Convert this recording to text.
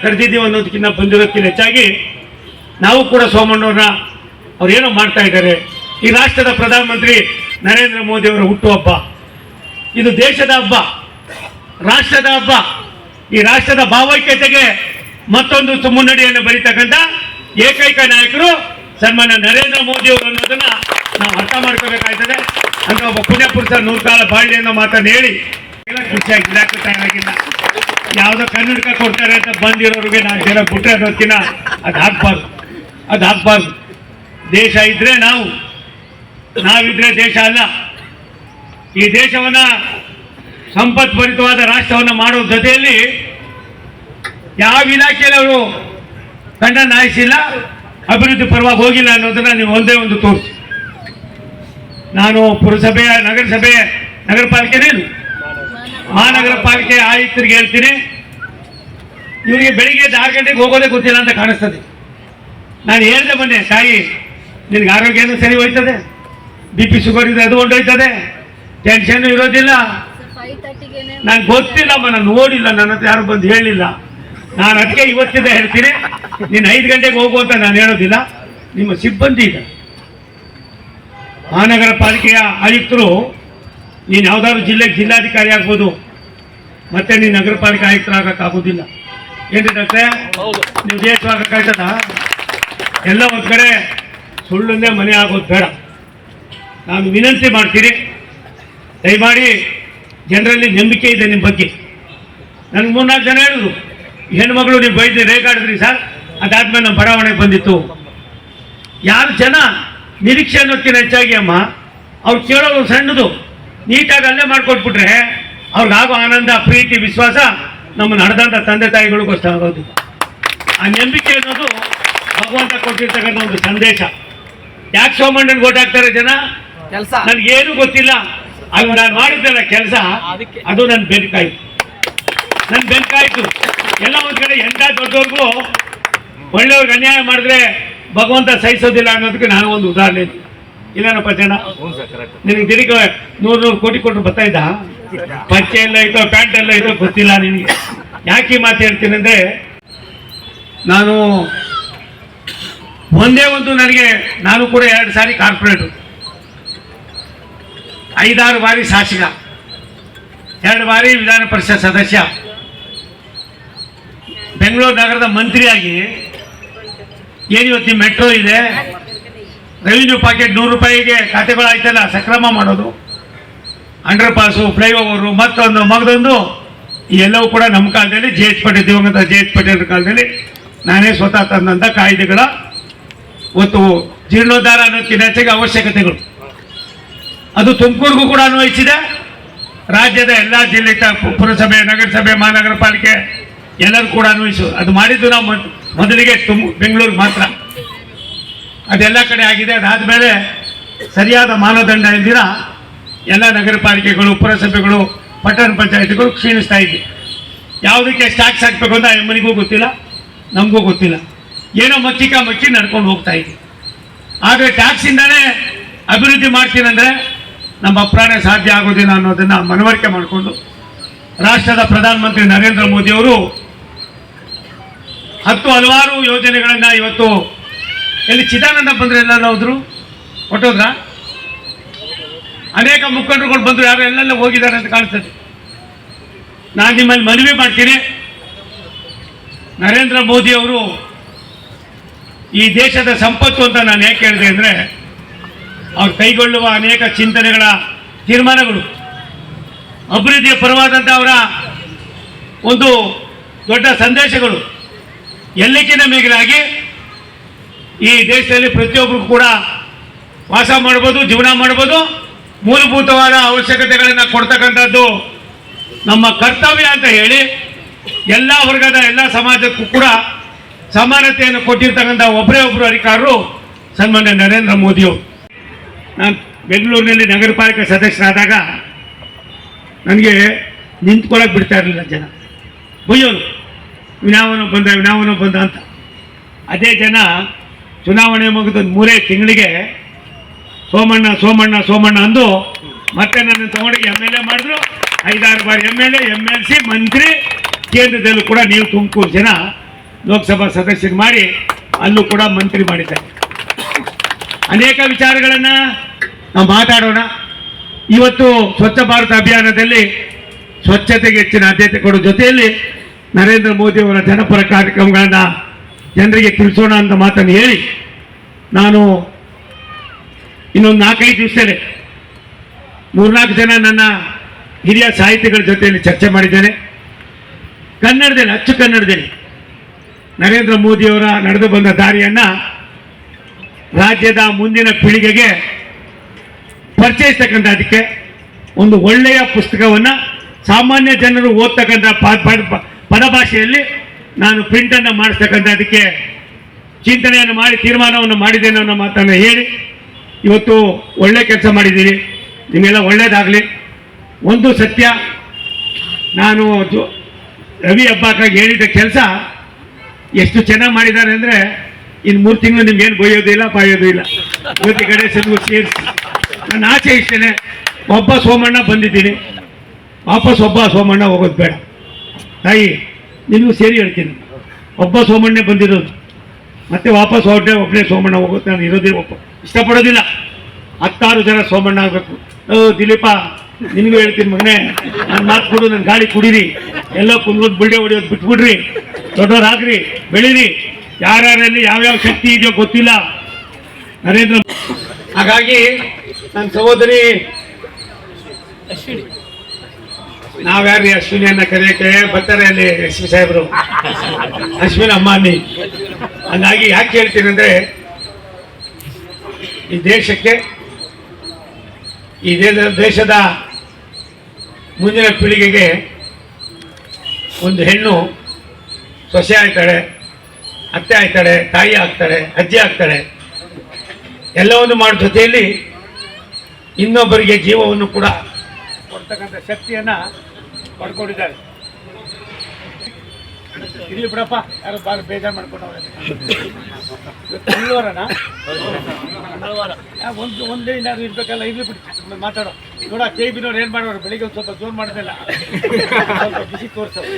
ಕರೆದಿದ್ದೀವಿ ಅನ್ನೋದಕ್ಕಿಂತ ಬಂದಿರೋದಕ್ಕಿಂತ ಹೆಚ್ಚಾಗಿ ನಾವು ಕೂಡ ಸೋಮಣ್ಣವ್ರನ್ನ ಅವ್ರೇನೋ ಮಾಡ್ತಾ ಇದ್ದಾರೆ. ಈ ರಾಷ್ಟ್ರದ ಪ್ರಧಾನಮಂತ್ರಿ ನರೇಂದ್ರ ಮೋದಿ ಅವರ ಹುಟ್ಟುಹಬ್ಬ, ಇದು ದೇಶದ ಹಬ್ಬ, ರಾಷ್ಟ್ರದ ಹಬ್ಬ. ಈ ರಾಷ್ಟ್ರದ ಭಾವೈಕ್ಯತೆಗೆ ಮತ್ತೊಂದು ಮುನ್ನಡೆಯನ್ನು ಬರೀತಕ್ಕಂಥ ಏಕೈಕ ನಾಯಕರು ಸನ್ಮಾನ್ಯ ನರೇಂದ್ರ ಮೋದಿ ಅವರು ಅನ್ನೋದನ್ನ ನಾವು ಅರ್ಥ ಮಾಡ್ಕೋಬೇಕಾಗ್ತದೆ. ಅಂತ ಒಬ್ಬ ಪುಣ್ಯ ಪುರುಷ 100 ಕಾಲ ಬಾಳ್ವೆ ಅನ್ನೋ ಮಾತನ್ನು ಹೇಳಿ ಖುಷಿಯಾಗಿ ಗಿಡಕ್ಕೆ ತಯಾರಾಗಿಲ್ಲ. ಯಾವುದೋ ಕನ್ನಡಕ ಕೊಡ್ತಾರೆ ಅಂತ ಬಂದಿರೋರಿಗೆ 4 ಜನ ಬಿಟ್ರೆ ಅನ್ನೋದಕ್ಕಿಂತ ಅದು ಹಾಕ್ಬಾರ್ದು. ದೇಶ ಇದ್ರೆ ನಾವಿದ್ರೆ ದೇಶ ಅಲ್ಲ. ಈ ದೇಶವನ್ನ ಸಂಪತ್ಭರಿತವಾದ ರಾಷ್ಟ್ರವನ್ನು ಮಾಡೋ ಜೊತೆಯಲ್ಲಿ ಯಾವ ಇಲಾಖೆಯಲ್ಲಿ ಅವರು ಕಣ್ಣ ನಾಯಿಸಿಲ್ಲ, ಅಭಿವೃದ್ಧಿ ಪರವಾಗಿ ಹೋಗಿಲ್ಲ ಅನ್ನೋದನ್ನ ನೀವು ಒಂದೇ ಒಂದು ತೋರಿಸಿ. ನಾನು ಪುರಸಭೆ, ನಗರಸಭೆ, ನಗರ ಪಾಲಿಕೆನೇನು ಮಹಾನಗರ ಪಾಲಿಕೆ ಆಯುಕ್ತರಿಗೆ ಹೇಳ್ತೀನಿ, ಇವರಿಗೆ ಬೆಳಿಗ್ಗೆ 6 ಗಂಟೆಗೆ ಹೋಗೋದೇ ಗೊತ್ತಿಲ್ಲ ಅಂತ ಕಾಣಿಸ್ತದೆ. ನಾನು ಹೇಳ್ದೆ ಮೊನ್ನೆ, ತಾಯಿ ನಿನಗೆ ಆರೋಗ್ಯನೂ ಸರಿ ಹೋಯ್ತದೆ, BP ಶುಗರ್ ಇದೆ, ಅದು ಹೊಂಟೋಯ್ತದೆ, ಟೆನ್ಷನ್ ಇರೋದಿಲ್ಲ. ನಾನು ಗೊತ್ತಿಲ್ಲಮ್ಮ, ನಾನು ನೋಡಿಲ್ಲ, ನನ್ನ ಹತ್ರ ಯಾರು ಬಂದು ಹೇಳಿಲ್ಲ. ನಾನು ಅದಕ್ಕೆ ಇವತ್ತಿಂದ ಹೇಳ್ತೀನಿ, ನೀನು 5 ಗಂಟೆಗೆ ಹೋಗು ಅಂತ ನಾನು ಹೇಳೋದಿಲ್ಲ. ನಿಮ್ಮ ಸಿಬ್ಬಂದಿ ಈಗ ಮಹಾನಗರ ಪಾಲಿಕೆಯ ಆಯುಕ್ತರು, ನೀನು ಯಾವುದಾದ್ರು ಜಿಲ್ಲೆಗೆ ಜಿಲ್ಲಾಧಿಕಾರಿ ಆಗ್ಬೋದು, ಮತ್ತೆ ನೀನು ನಗರ ಪಾಲಿಕೆ ಆಯುಕ್ತರಾಗಕ್ಕಾಗೋದಿಲ್ಲ. ಏನ್ರಿ ಡಾಕ್ಟ್ರೆ, ನೀವು ದೇಶವಾಗಕ್ಕಾಗ್ತದ? ಎಲ್ಲ ಒಂದು ಕಡೆ ಸುಳ್ಳನ್ನೇ ಮನೆ ಆಗೋದು ಬೇಡ. ನಾನು ವಿನಂತಿ ಮಾಡ್ತೀನಿ, ದಯಮಾಡಿ ಜನರಲ್ಲಿ ನಂಬಿಕೆ ಇದೆ ನಿಮ್ಮ ಬಗ್ಗೆ. ನನಗೆ 3-4 ಜನ ಹೇಳಿದ್ರು, ಹೆಣ್ಮಗಳು ನೀವು ಬೈದು ರೇಗಾಡಿದ್ರಿ ಸರ್, ಅದಾದ್ಮೇಲೆ ನಮ್ಮ ಬಡಾವಣೆಗೆ ಬಂದಿತ್ತು. ಯಾರು ಜನ ನಿರೀಕ್ಷೆ ಅನ್ನೋದಕ್ಕಿಂತ ಹೆಚ್ಚಾಗಿ ಅಮ್ಮ ಅವ್ರು ಕೇಳೋದು ಸಣ್ಣದು ನೀಟಾಗಿ ಅಲ್ಲೇ ಮಾಡಿಕೊಟ್ಬಿಟ್ರೆ ಅವ್ರಿಗಾಗೋ ಆನಂದ, ಪ್ರೀತಿ, ವಿಶ್ವಾಸ ನಮ್ಮ ನಡೆದಂಥ ತಂದೆ ತಾಯಿಗಳಿಗೋಸ್ಕರ ಆಗೋದು. ಆ ನಂಬಿಕೆ ಅನ್ನೋದು ಭಗವಂತ ಕೊಟ್ಟಿರ್ತಕ್ಕಂಥ ಒಂದು ಸಂದೇಶ. ಯಾಕೆ ಸೋಮಣ್ಣನ ಓಟ್ ಹಾಕ್ತಾರೆ ಜನ? ಕೆಲಸ ನನಗೇನು ಗೊತ್ತಿಲ್ಲ, ಅದು ನಾನು ಮಾಡಿದ್ದಲ್ಲ ಕೆಲಸ, ಅದು ನನ್ನ ಬೆನ್ಕಾಯ್ತು. ಎಲ್ಲ ಒಂದು ಕಡೆ ಎಂಥ ದೊಡ್ಡವ್ರಿಗೂ ಒಳ್ಳೆಯವ್ರಿಗೆ ಅನ್ಯಾಯ ಮಾಡಿದ್ರೆ ಭಗವಂತ ಸಹಿಸೋದಿಲ್ಲ ಅನ್ನೋದಕ್ಕೆ ನಾನು ಒಂದು ಉದಾಹರಣೆ. ಇಲ್ಲೇನಪ್ಪ ಜನ, ನಿನಗೆ ದಿನಕ್ಕೆ 100 ಕೋಟಿ ಕೊಟ್ಟರು ಬರ್ತಾ ಇದ್ದ? ಪಂಚೆ ಎಲ್ಲ ಐತೋ, ಪ್ಯಾಂಟ್ ಎಲ್ಲ ಐತೋ ಗೊತ್ತಿಲ್ಲ ನಿನಗೆ. ಯಾಕೆ ಈ ಮಾತು ಹೇಳ್ತೀನಿ ಅಂದರೆ, ನಾನು ಒಂದೇ ಒಂದು ನಾನು ಕೂಡ 2 ಸಾರಿ ಕಾರ್ಪೊರೇಟು, 5-6 ಬಾರಿ ಶಾಸಕ, 2 ಬಾರಿ ವಿಧಾನ ಪರಿಷತ್ ಸದಸ್ಯ, ಬೆಂಗಳೂರು ನಗರದ ಮಂತ್ರಿಯಾಗಿ ಏನಿವತ್ತು ಮೆಟ್ರೋ ಇದೆ, ರೆವಿನ್ಯೂ ಪಾಕೆಟ್ 100 ರೂಪಾಯಿಗೆ ಖಾತೆಗಳಾಯ್ತಲ್ಲ, ಸಕ್ರಮ ಮಾಡೋದು, ಅಂಡರ್ ಪಾಸು, ಫ್ಲೈಓವರು, ಮತ್ತೊಂದು ಮಗದೊಂದು, ಎಲ್ಲವೂ ಕೂಡ ನಮ್ಮ ಕಾಲದಲ್ಲಿ JH ಪಟೇಲ್, ದಿವಂಗತ JH ಪಟೇಲ್ ಕಾಲದಲ್ಲಿ ನಾನೇ ಸ್ವತಃ ತಂದಂಥ ಕಾಯ್ದೆಗಳ ಒಂದು ಜೀರ್ಣೋದ್ಧಾರ ಅನ್ನೋದಕ್ಕಿಂತ ಹೆಚ್ಚಾಗಿ ಅವಶ್ಯಕತೆಗಳು. ಅದು ತುಮಕೂರಿಗೂ ಕೂಡ ಅನ್ವಯಿಸಿದೆ, ರಾಜ್ಯದ ಎಲ್ಲ ಜಿಲ್ಲೆ, ಪುರಸಭೆ, ನಗರಸಭೆ, ಮಹಾನಗರ ಪಾಲಿಕೆ ಎಲ್ಲರೂ ಕೂಡ ಅನ್ವಯಿಸು. ಅದು ಮಾಡಿದ್ದು ನಾವು ಮೊದಲಿಗೆ ಬೆಂಗಳೂರಿಗೆ ಮಾತ್ರ, ಅದೆಲ್ಲ ಕಡೆ ಆಗಿದೆ. ಅದಾದಮೇಲೆ ಸರಿಯಾದ ಮಾನದಂಡ ಇಲ್ದಿರ ಎಲ್ಲ ನಗರ ಪಾಲಿಕೆಗಳು, ಪುರಸಭೆಗಳು, ಪಟ್ಟಣ ಪಂಚಾಯತಿಗಳು ಕ್ಷೀಣಿಸ್ತಾ ಇದ್ವಿ. ಯಾವುದಕ್ಕೆ ಎಷ್ಟು ಟ್ಯಾಕ್ಸ್ ಹಾಕಬೇಕು ಅಂತ ಎಮ್ಮನಿಗೂ ಗೊತ್ತಿಲ್ಲ, ನಮಗೂ ಗೊತ್ತಿಲ್ಲ. ಏನೋ ಮಕ್ಕಿ ನಡ್ಕೊಂಡು ಹೋಗ್ತಾ ಇದ್ವಿ. ಆದರೆ ಟ್ಯಾಕ್ಸಿಂದಾನೇ ಅಭಿವೃದ್ಧಿ ಮಾಡ್ತೀನಂದರೆ ನಮ್ಮ ಅಪ್ರಾಣೆ ಸಾಧ್ಯ ಆಗೋದಿಲ್ಲ ಅನ್ನೋದನ್ನು ಮನವರಿಕೆ ಮಾಡಿಕೊಂಡು ರಾಷ್ಟ್ರದ ಪ್ರಧಾನಮಂತ್ರಿ ನರೇಂದ್ರ ಮೋದಿಯವರು ಹಲವಾರು ಯೋಜನೆಗಳನ್ನು ಇವತ್ತು ಎಲ್ಲಿ ಚಿದಾನಂದ ಬಂದರೆ ಎಲ್ಲ ಹೋದ್ರು, ಹೊಟ್ಟೋದ್ರ ಅನೇಕ ಮುಖಂಡರುಗಳು ಬಂದರು, ಯಾರು ಎಲ್ಲೆಲ್ಲ ಹೋಗಿದ್ದಾರೆ ಅಂತ ಕಾಣಿಸ್ತದೆ. ನಾನು ನಿಮ್ಮಲ್ಲಿ ಮನವಿ ಮಾಡ್ತೀನಿ, ನರೇಂದ್ರ ಮೋದಿಯವರು ಈ ದೇಶದ ಸಂಪತ್ತು ಅಂತ ನಾನು ಯಾಕೆ ಹೇಳಿದೆ ಅಂದರೆ, ಅವ್ರು ಕೈಗೊಳ್ಳುವ ಅನೇಕ ಚಿಂತನೆಗಳ ತೀರ್ಮಾನಗಳು, ಅಭಿವೃದ್ಧಿಯ ಪರವಾದಂಥ ಅವರ ಒಂದು ದೊಡ್ಡ ಸಂದೇಶಗಳು ಎಲ್ಲಕ್ಕಿಂತ ಮಿಗಿಲಾಗಿ ಈ ದೇಶದಲ್ಲಿ ಪ್ರತಿಯೊಬ್ಬರು ಕೂಡ ವಾಸ ಮಾಡ್ಬೋದು, ಜೀವನ ಮಾಡ್ಬೋದು, ಮೂಲಭೂತವಾದ ಅವಶ್ಯಕತೆಗಳನ್ನು ಕೊಡ್ತಕ್ಕಂಥದ್ದು ನಮ್ಮ ಕರ್ತವ್ಯ ಅಂತ ಹೇಳಿ ಎಲ್ಲ ವರ್ಗದ ಎಲ್ಲ ಸಮಾಜಕ್ಕೂ ಕೂಡ ಸಮಾನತೆಯನ್ನು ಕೊಟ್ಟಿರ್ತಕ್ಕಂಥ ಒಬ್ಬರೇ ಒಬ್ಬರು ಅಧಿಕಾರರು ಸನ್ಮಾನ್ಯ ನರೇಂದ್ರ ಮೋದಿಯವರು. ನಾನು ಬೆಂಗಳೂರಿನಲ್ಲಿ ನಗರ ಪಾಲಿಕೆ ಸದಸ್ಯರಾದಾಗ ನನಗೆ ನಿಂತ್ಕೊಳ್ಳೋಕೆ ಬಿಡ್ತಾ ಇರಲಿಲ್ಲ ಜನ, ಬೈಯೋರು, ವಿನಾವನು ಬಂದ ಅಂತ. ಅದೇ ಜನ ಚುನಾವಣೆ ಮುಗಿದ 3 ತಿಂಗಳಿಗೆ ಸೋಮಣ್ಣ ಅಂದು ಮತ್ತೆ ನನ್ನ ತಗೊಂಡು MLA ಮಾಡಿದ್ರು. 5-6 ಬಾರಿ MLA, MLC, ಮಂತ್ರಿ, ಕೇಂದ್ರದಲ್ಲೂ ಕೂಡ ನೀವು ತುಮಕೂರು ಜನ ಲೋಕಸಭಾ ಸದಸ್ಯರು ಮಾಡಿ ಅಲ್ಲೂ ಕೂಡ ಮಂತ್ರಿ ಮಾಡಿದ್ದಾರೆ. ಅನೇಕ ವಿಚಾರಗಳನ್ನು ನಾವು ಮಾತಾಡೋಣ. ಇವತ್ತು ಸ್ವಚ್ಛ ಭಾರತ ಅಭಿಯಾನದಲ್ಲಿ ಸ್ವಚ್ಛತೆಗೆ ಹೆಚ್ಚಿನ ಆದ್ಯತೆ ಕೊಡೋ ಜೊತೆಯಲ್ಲಿ ನರೇಂದ್ರ ಮೋದಿ ಅವರ ಜನಪರ ಕಾರ್ಯಕ್ರಮಗಳನ್ನು ಜನರಿಗೆ ತಿಳಿಸೋಣ ಅಂತ ಮಾತನ್ನು ಹೇಳಿ ನಾನು ಇನ್ನೊಂದು 4-5 ದಿವಸದಲ್ಲಿ 3-4 ಜನ ನನ್ನ ಹಿರಿಯ ಸಾಹಿತಿಗಳ ಜೊತೆಯಲ್ಲಿ ಚರ್ಚೆ ಮಾಡಿದ್ದೇನೆ. ಕನ್ನಡದಲ್ಲಿ, ಅಚ್ಚು ಕನ್ನಡದಲ್ಲಿ ನರೇಂದ್ರ ಮೋದಿಯವರ ನಡೆದು ಬಂದ ದಾರಿಯನ್ನು ರಾಜ್ಯದ ಮುಂದಿನ ಪೀಳಿಗೆಗೆ ಪರಿಚಯಿಸ್ತಕ್ಕಂಥದ್ದಕ್ಕೆ ಒಂದು ಒಳ್ಳೆಯ ಪುಸ್ತಕವನ್ನು ಸಾಮಾನ್ಯ ಜನರು ಓದ್ತಕ್ಕಂಥ ಪದಭಾಷೆಯಲ್ಲಿ ನಾನು ಪ್ರಿಂಟನ್ನು ಮಾಡಿಸ್ತಕ್ಕಂಥದ್ದಕ್ಕೆ ಚಿಂತನೆಯನ್ನು ಮಾಡಿ ತೀರ್ಮಾನವನ್ನು ಮಾಡಿದ್ದೇನೆ ಅನ್ನೋ ಮಾತನ್ನು ಹೇಳಿ ಇವತ್ತು ಒಳ್ಳೆ ಕೆಲಸ ಮಾಡಿದ್ದೀರಿ. ನಿಮಗೆಲ್ಲ ಒಳ್ಳೆಯದಾಗಲಿ. ಒಂದು ಸತ್ಯ, ನಾನು ರವಿ ಹಬ್ಬಕ್ಕಾಗಿ ಹೇಳಿದ ಕೆಲಸ ಎಷ್ಟು ಚೆನ್ನಾಗಿ ಮಾಡಿದ್ದಾರೆ ಅಂದರೆ ಇನ್ನು 3 ತಿಂಗಳು ನಿಮ್ಗೇನು ಬೈಯೋದು ಇಲ್ಲ, ಬಾಯೋದು ಇಲ್ಲ. ಇವತ್ತು ಗಣೇಶನಿಗೂ ಸೇರಿಸಿ ನನ್ನ ಆಸೆ ಇಷ್ಟೇ, ಒಬ್ಬ ಸೋಮಣ್ಣ ಬಂದಿದ್ದೀನಿ, ವಾಪಸ್ ಒಬ್ಬ ಸೋಮಣ್ಣ ಹೋಗೋದು ಬೇಡ ತಾಯಿ, ನಿನಗೂ ಸೇರಿ ಹೇಳ್ತೀನಿ. ಒಬ್ಬ ಸೋಮಣ್ಣೆ ಬಂದಿರೋದು, ಮತ್ತೆ ವಾಪಸ್ ಒಬ್ಬನೇ ಸೋಮಣ್ಣ ಹೋಗುತ್ತೆ ನಾನು ಇರೋದೇ ಇಷ್ಟಪಡೋದಿಲ್ಲ. 10 ಜನ ಸೋಮಣ್ಣ ಆಗಬೇಕು. ದಿಲೀಪ, ನಿನಗೂ ಹೇಳ್ತೀನಿ ಮಗನೇ, ನನ್ನ ಮಾತು ಕೊಡು, ನನ್ನ ಗಾಡಿ ಕುಡೀರಿ, ಎಲ್ಲ ಕುಂದ್ರೋದು ಬಿಲ್ಡೆ ಹೊಡಿಯೋದು ಬಿಟ್ಬಿಡ್ರಿ, ದೊಡ್ಡವರಾಗ್ರಿ, ಬೆಳೀರಿ. ಯಾರ್ಯಾರಲ್ಲಿ ಯಾವ್ಯಾವ ಶಕ್ತಿ ಇದೆಯೋ ಗೊತ್ತಿಲ್ಲ ನರೇಂದ್ರ. ಹಾಗಾಗಿ ನನ್ನ ಸಹೋದರಿ ನಾವ್ಯಾರು ಅಶ್ವಿನಿಯನ್ನ ಕರೆಯಕ್ಕೆ ಬರ್ತಾರೆ ಅಲ್ಲಿ ಎಸ್ ಪಿ ಸಾಹೇಬರು, ಅಶ್ವಿನ್ ಅಮ್ಮಾನಿ. ಹಂಗಾಗಿ ಯಾಕೆ ಹೇಳ್ತೀನಿ ಅಂದರೆ, ಈ ದೇಶಕ್ಕೆ, ಈ ದೇಶದ ಮುಂದಿನ ಪೀಳಿಗೆಗೆ ಒಂದು ಹೆಣ್ಣು ಸೊಸೆ ಆಗ್ತಾಳೆ, ಅತ್ತೆ ಆಗ್ತಾಳೆ, ತಾಯಿ ಆಗ್ತಾಳೆ, ಅಜ್ಜಿ ಆಗ್ತಾಳೆ. ಎಲ್ಲವನ್ನು ಮಾಡೋ ಜೊತೆಯಲ್ಲಿ ಇನ್ನೊಬ್ಬರಿಗೆ ಜೀವವನ್ನು ಕೂಡ ಕೊಡ್ತಕ್ಕಂಥ ಶಕ್ತಿಯನ್ನು ಪಡ್ಕೊಂಡಿದ್ದಾರೆ. ಇಲ್ಲಿ ಬಿಡಪ್ಪ, ಯಾರು ಬಾಳ ಬೇಜಾರು ಮಾಡ್ಕೊಂಡವ್ರೆ. ಒಂದೇ ಏನಾದ್ರು ಇರ್ಬೇಕಲ್ಲ, ಇರ್ಲಿ ಬಿಡಿ, ಮಾತಾಡೋ. ನೋಡ ಕೆ ಬಿನವ್ರು ಏನು ಮಾಡೋರು, ಬೆಳಿಗ್ಗೆ ಒಂದು ಸ್ವಲ್ಪ ಜೋರು ಮಾಡಿದ್ಮೇಲೆ ಸ್ವಲ್ಪ ಬಿಸಿ ತೋರಿಸೋರು.